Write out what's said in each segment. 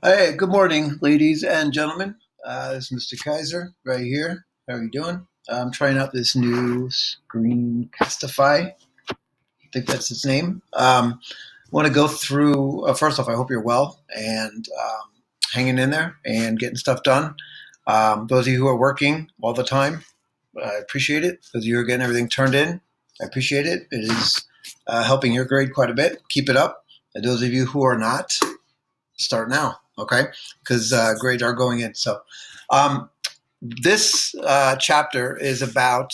Hey, good morning, ladies and gentlemen. This is Mr. Kaiser right here. How are you doing? I'm trying out this new Screencastify. I think that's its name. Want to go through, first off, I hope you're well and hanging in there and getting stuff done. Those of you who are working all the time, I appreciate it. Those of you who are getting everything turned in, I appreciate it. It is helping your grade quite a bit. Keep it up. And those of you who are not, start now, okay? Because grades are going in. So this chapter is about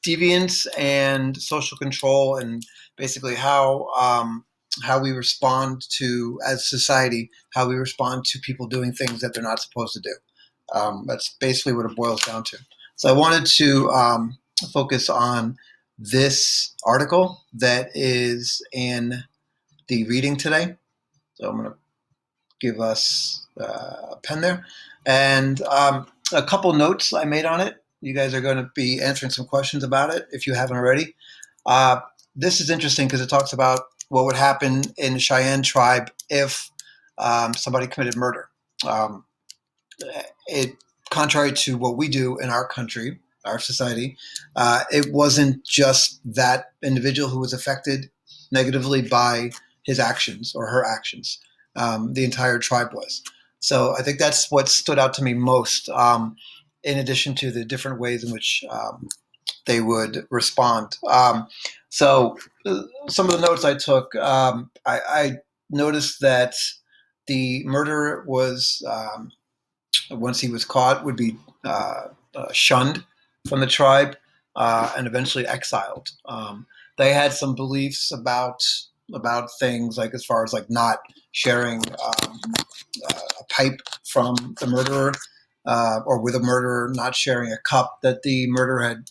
deviance and social control, and basically how we respond to, as society, how we respond to people doing things that they're not supposed to do. That's basically what it boils down to. So I wanted to focus on this article that is in the reading today. So I'm going to give us a pen there. And a couple notes I made on it. You guys are going to be answering some questions about it if you haven't already. This is interesting because it talks about what would happen in the Cheyenne tribe if somebody committed murder. Um, it contrary to what we do in our country, our society, it wasn't just that individual who was affected negatively by his actions or her actions. The entire tribe was. So I think that's what stood out to me most, in addition to the different ways in which they would respond. Some of the notes I took, I noticed that the murderer was once he was caught, would be shunned from the tribe and eventually exiled. They had some beliefs about things like as far as like not sharing a pipe from the murderer or with a murderer, not sharing a cup that the murderer had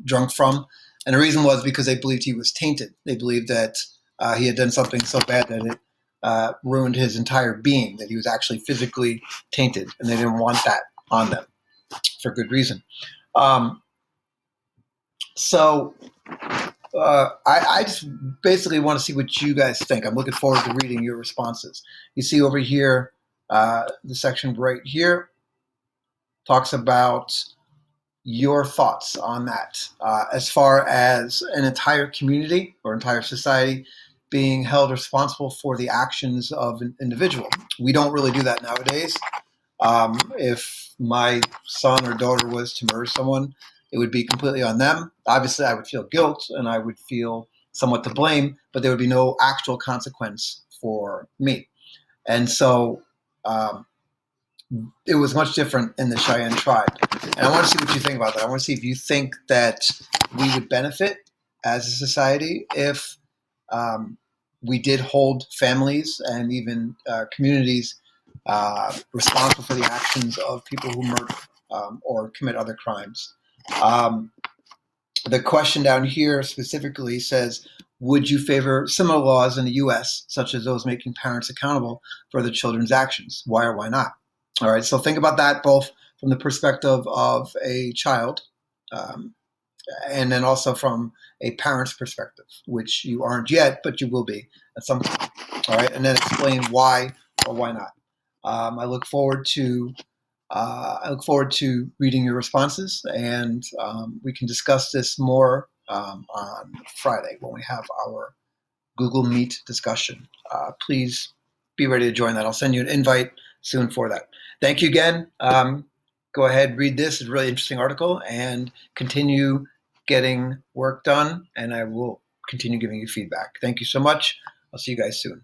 drunk from. And the reason was because they believed he was tainted. They believed that he had done something so bad that it ruined his entire being, that he was actually physically tainted, and they didn't want that on them for good reason. Um, so I just basically want to see what you guys think. I'm looking forward to reading your responses. You see over here, the section right here talks about your thoughts on that as far as an entire community or entire society being held responsible for the actions of an individual. We don't really do that nowadays. If my son or daughter was to murder someone, it would be completely on them. Obviously, I would feel guilt and I would feel somewhat to blame, but there would be no actual consequence for me. And so it was much different in the Cheyenne tribe. And I want to see what you think about that. I want to see if you think that we would benefit as a society if we did hold families and even communities responsible for the actions of people who murder or commit other crimes. Um, the question down here specifically says, would you favor similar laws in the U.S., such as those making parents accountable for their children's actions? Why or why not? All right, so think about that both from the perspective of a child um, and then also from a parent's perspective, which you aren't yet, but you will be at some point. All right, and then explain why or why not. I look forward to reading your responses, and we can discuss this more on Friday when we have our Google Meet discussion. Please be ready to join that. I'll send you an invite soon for that. Thank you again. Go ahead, read this. It's a really interesting article, and continue getting work done, and I will continue giving you feedback. Thank you so much. I'll see you guys soon.